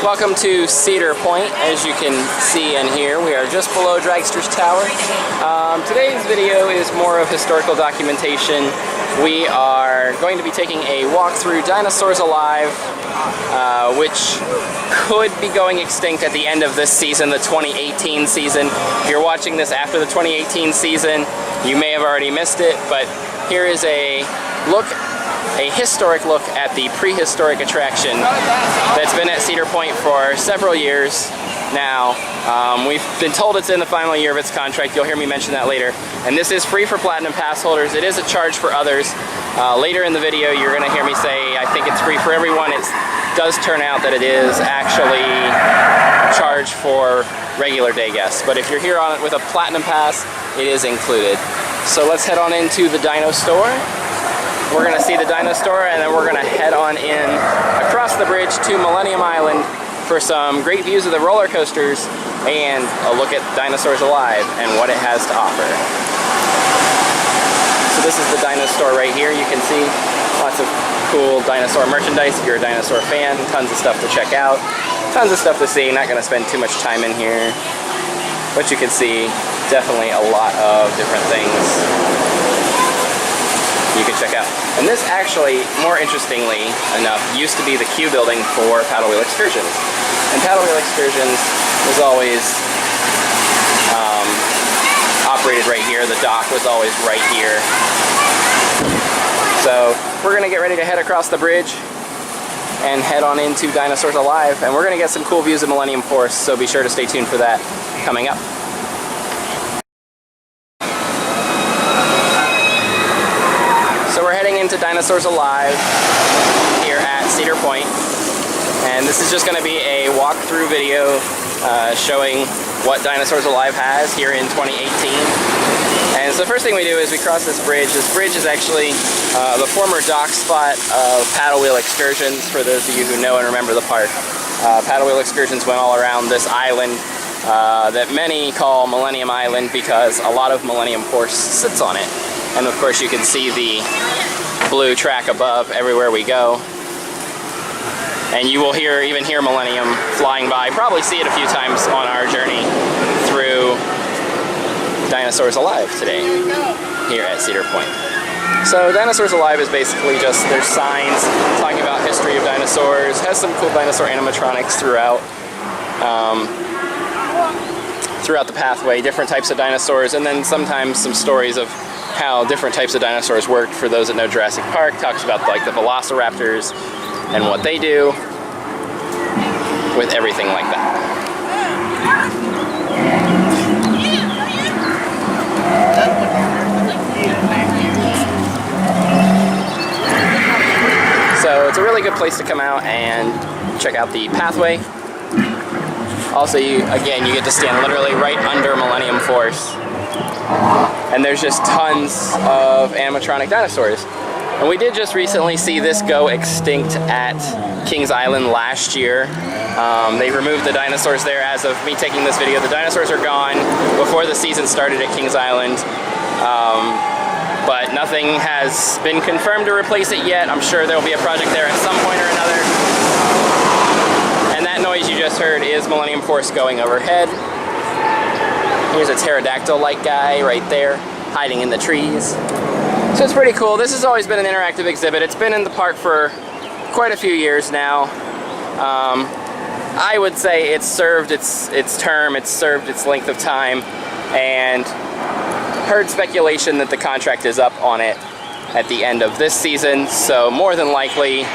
Welcome to Cedar Point. As you can see and hear, we are just below Dragster's Tower. Today's video is more of historical documentation. We are going to be taking a walk through Dinosaurs Alive, which could be going extinct at the end of this season, the 2018 season. If you're watching this after the 2018 season, you may have already missed it, but here is a historic look at the prehistoric attraction that's been at Cedar Point for several years now. We've been told it's in the final year of its contract. You'll hear me mention that later. And this is free for Platinum Pass holders. It is a charge for others. Later in the video, you're going to hear me say I think it's free for everyone. It does turn out that it is actually a charge for regular day guests. But if you're here on it with a Platinum Pass, it is included. So let's head on into the Dino Store. We're going to see the Dino Store, and then we're going to head on in across the bridge to Millennium Island for some great views of the roller coasters and a look at Dinosaurs Alive and what it has to offer. So this is the Dino Store right here. You can see lots of cool dinosaur merchandise if you're a dinosaur fan. Tons of stuff to check out. Tons of stuff to see. Not going to spend too much time in here. But you can see definitely a lot of different things you can check out. And this actually, more interestingly enough, used to be the queue building for paddle wheel excursions. And paddle wheel excursions was always operated right here. The dock was always right here. So we're gonna get ready to head across the bridge and head on into Dinosaurs Alive, and we're gonna get some cool views of Millennium Force, so be sure to stay tuned for that coming up. Into Dinosaurs Alive here at Cedar Point, and this is just going to be a walkthrough video showing what Dinosaurs Alive has here in 2018. And so the first thing we do is we cross this bridge. This bridge is actually the former dock spot of paddle wheel excursions, for those of you who know and remember the park. Paddle wheel excursions went all around this island that many call Millennium Island because a lot of Millennium Force sits on it. And of course you can see the blue track above everywhere we go. And you will even hear Millennium flying by. Probably see it a few times on our journey through Dinosaurs Alive today here at Cedar Point. So Dinosaurs Alive is basically just, there's signs talking about history of dinosaurs. Has some cool dinosaur animatronics throughout the pathway, different types of dinosaurs, and then sometimes some stories of how different types of dinosaurs worked. For those that know Jurassic Park, talks about like the velociraptors and what they do with everything like that. So it's a really good place to come out and check out the pathway. Also, you get to stand literally right under Millennium Force. And there's just tons of animatronic dinosaurs. And we did just recently see this go extinct at Kings Island last year. They removed the dinosaurs there as of me taking this video. The dinosaurs are gone before the season started at Kings Island. But nothing has been confirmed to replace it yet. I'm sure there will be a project there at some point or another. And that noise you just heard is Millennium Force going overhead. Here's a pterodactyl-like guy right there, hiding in the trees. So it's pretty cool. This has always been an interactive exhibit. It's been in the park for quite a few years now. I would say it's served its term, it's served its length of time, and heard speculation that the contract is up on it at the end of this season. So more than likely,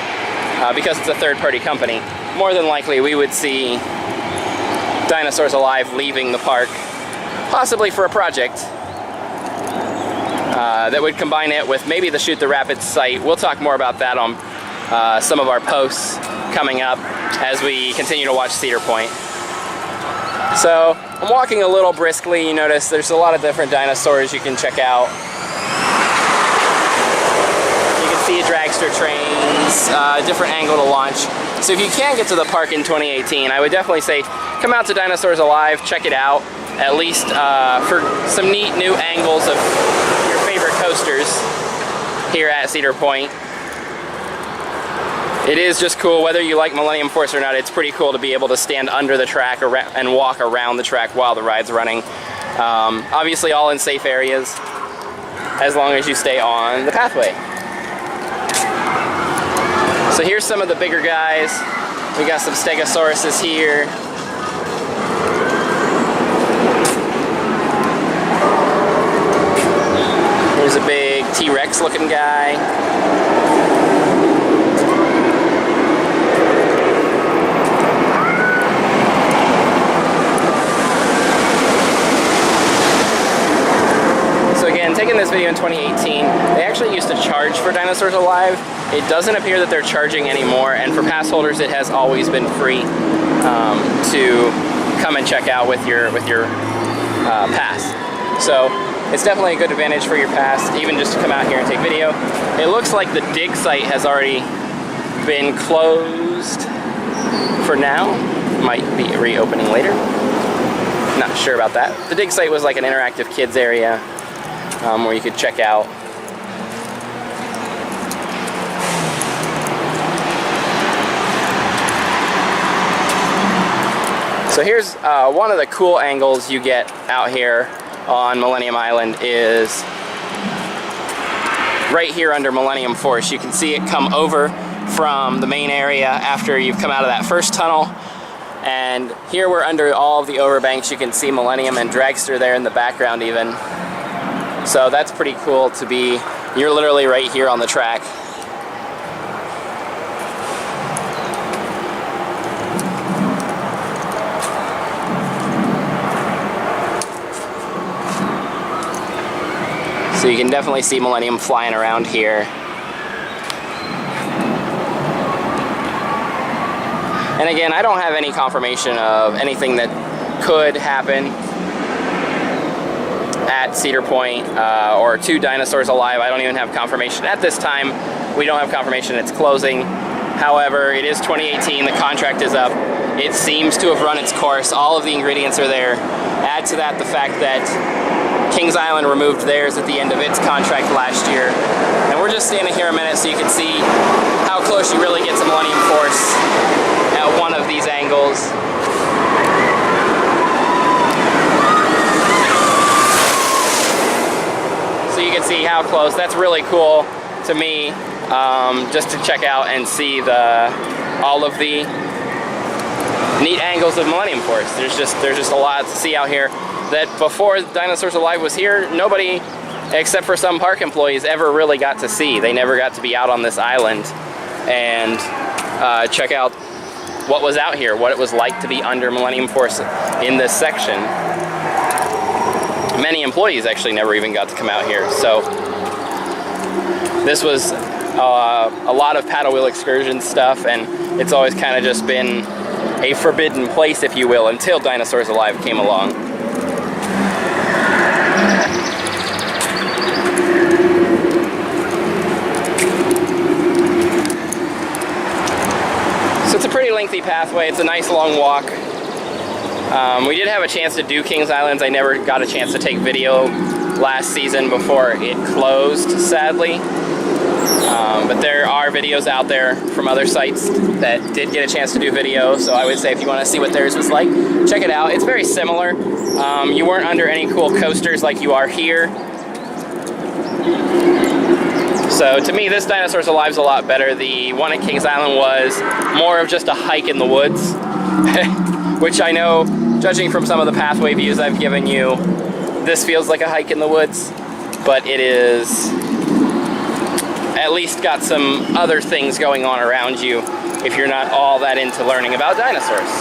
because it's a third-party company, more than likely we would see Dinosaurs Alive leaving the park, possibly for a project that would combine it with maybe the Shoot the Rapids site. We'll talk more about that on some of our posts coming up as we continue to watch Cedar Point. So I'm walking a little briskly. You notice there's a lot of different dinosaurs you can check out. You can see dragster trains, different angle to launch. So if you can get to the park in 2018, I would definitely say come out to Dinosaurs Alive, check it out. At least for some neat new angles of your favorite coasters here at Cedar Point. It is just cool, whether you like Millennium Force or not, it's pretty cool to be able to stand under the track and walk around the track while the ride's running. Obviously all in safe areas, as long as you stay on the pathway. So here's some of the bigger guys. We got some Stegosauruses here. Here's a big T-Rex looking guy. Taking this video in 2018, they actually used to charge for Dinosaurs Alive. It doesn't appear that they're charging anymore, and for pass holders it has always been free to come and check out with your pass. So it's definitely a good advantage for your pass, even just to come out here and take video. It looks like the dig site has already been closed for now. Might be reopening later. Not sure about that. The dig site was like an interactive kids area where you could check out. So here's one of the cool angles you get out here on Millennium Island is right here under Millennium Force. You can see it come over from the main area after you've come out of that first tunnel. And here we're under all of the overbanks. You can see Millennium and Dragster there in the background even. So that's pretty cool to be, you're literally right here on the track. So you can definitely see Millennium flying around here. And again, I don't have any confirmation of anything that could happen at Cedar Point or to Dinosaurs Alive. I don't even have confirmation at this time. We don't have confirmation it's closing. However, it is 2018, the contract is up. It seems to have run its course. All of the ingredients are there. Add to that the fact that Kings Island removed theirs at the end of its contract last year. And we're just standing here a minute so you can see how close you really get to Millennium Force at one of these angles. So you can see how close. That's really cool to me, just to check out and see all of the neat angles of Millennium Force. There's just a lot to see out here that before Dinosaurs Alive was here, nobody except for some park employees ever really got to see. They never got to be out on this island and check out what was out here, what it was like to be under Millennium Force in this section. Many employees actually never even got to come out here. So this was a lot of paddle wheel excursion stuff, and it's always kind of just been a forbidden place, if you will, until Dinosaurs Alive came along. So it's a pretty lengthy pathway. It's a nice long walk. We did have a chance to do Kings Islands. I never got a chance to take video last season before it closed, sadly. But there are videos out there from other sites that did get a chance to do video, so I would say if you want to see what theirs was like, check it out. It's very similar. You weren't under any cool coasters like you are here. So to me, this Dinosaurs Alive is a lot better. The one at Kings Island was more of just a hike in the woods, which I know, judging from some of the pathway views I've given you, this feels like a hike in the woods, but it is at least got some other things going on around you if you're not all that into learning about dinosaurs.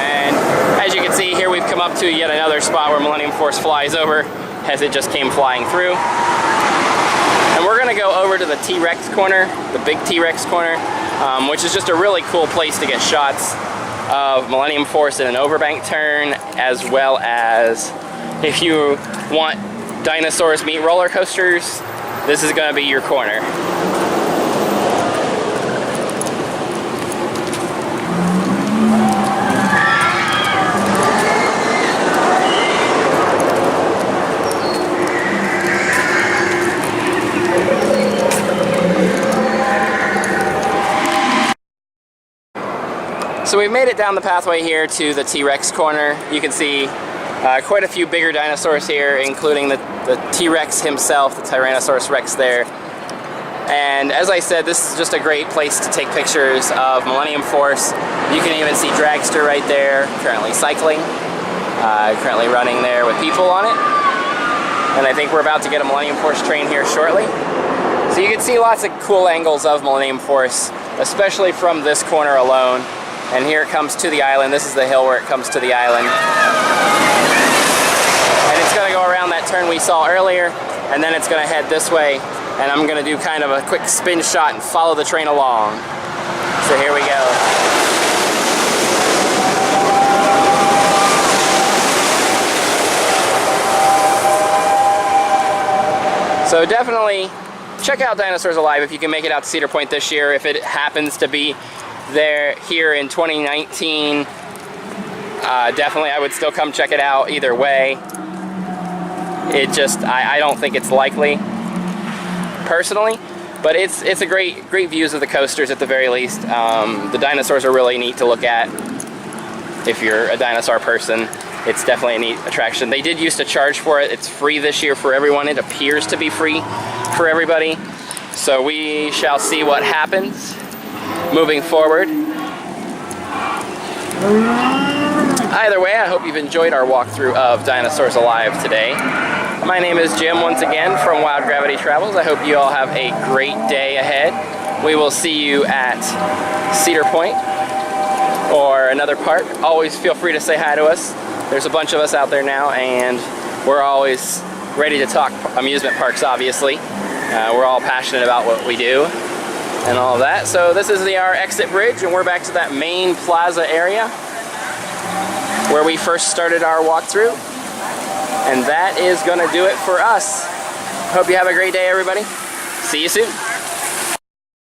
And as you can see here, we've come up to yet another spot where Millennium Force flies over, as it just came flying through. And we're gonna go over to the T-Rex corner, the big T-Rex corner, which is just a really cool place to get shots of Millennium Force in an overbank turn, as well as if you want dinosaurs meet roller coasters, this is gonna be your corner. we made it down the pathway here to the T-Rex corner. You can see quite a few bigger dinosaurs here, including the T-Rex himself, the Tyrannosaurus Rex there. And as I said, this is just a great place to take pictures of Millennium Force. You can even see Dragster right there, currently cycling, currently running there with people on it. And I think we're about to get a Millennium Force train here shortly. So you can see lots of cool angles of Millennium Force, especially from this corner alone. And here it comes to the island. This is the hill where it comes to the island. And it's going to go around that turn we saw earlier, and then it's going to head this way. And I'm going to do kind of a quick spin shot and follow the train along. So here we go. So definitely check out Dinosaurs Alive if you can make it out to Cedar Point this year. If it happens to be there here in 2019, definitely I would still come check it out either way. It just, I don't think it's likely, personally, but it's a great views of the coasters at the very least. The dinosaurs are really neat to look at if you're a dinosaur person. It's definitely a neat attraction. They did used to charge for it. It's free this year for everyone. It appears to be free for everybody. So we shall see what happens moving forward. Either way, I hope you've enjoyed our walkthrough of Dinosaurs Alive today. My name is Jim once again from Wild Gravity Travels. I hope you all have a great day ahead. We will see you at Cedar Point or another park. Always feel free to say hi to us. There's a bunch of us out there now, and we're always ready to talk amusement parks, obviously. We're all passionate about what we do and all of that. So this is our exit bridge, and we're back to that main plaza area where we first started our walkthrough. And that is going to do it for us. Hope you have a great day, everybody. See you soon.